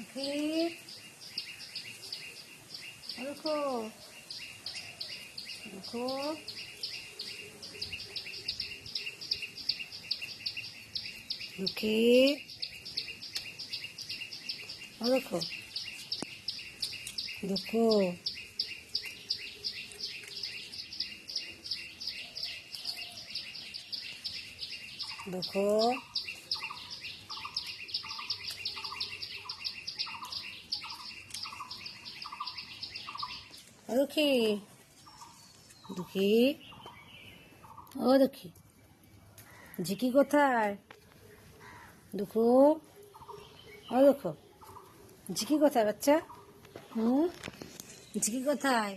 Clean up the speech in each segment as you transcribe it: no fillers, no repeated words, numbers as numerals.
फिर रुको रुको रुके रुको रुको रुको दुखी दुखी ও দুঃখী ঝিকি কোথায় দুঃখু ও দুঃখু ঝিকি কোথায় বাচ্চা ঝিকি কোথায়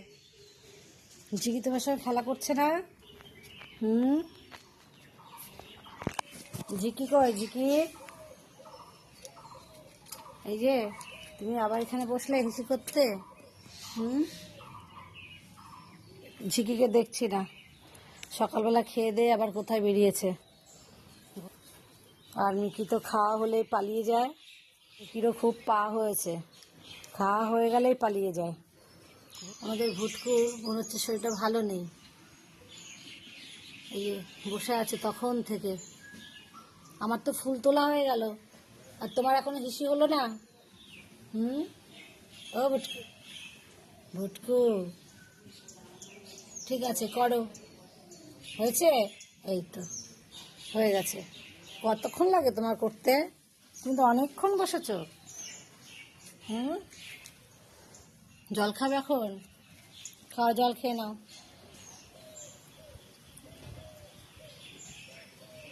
ঝিকি তোমার সঙ্গে খেলা করছে না ঝিকি কই ঝিকি এই যে তুমি আবার এখানে বসলে হিসি করতে ঝিকিকে দেখছি না সকালবেলা খেয়ে দিয়ে আবার কোথায় বেরিয়েছে আর মিকি তো খাওয়া হলেই পালিয়ে যায় মিকিরও খুব পা হয়েছে খাওয়া হয়ে গেলেই পালিয়ে যায় আমাদের ভুটকু মনে হচ্ছে শরীরটা ভালো নেই এই যে বসে আছে তখন থেকে আমার তো ফুল তোলা হয়ে গেল আর তোমার এখনো হিসি হলো না ও ভুটকু ভুটকু ঠিক আছে করো হয়েছে এই তো হয়ে গেছে কতক্ষণ লাগে তোমার করতে তুমি তো অনেকক্ষণ বসেছো জল খাবে এখন খাওয়া জল খেয়ে নাও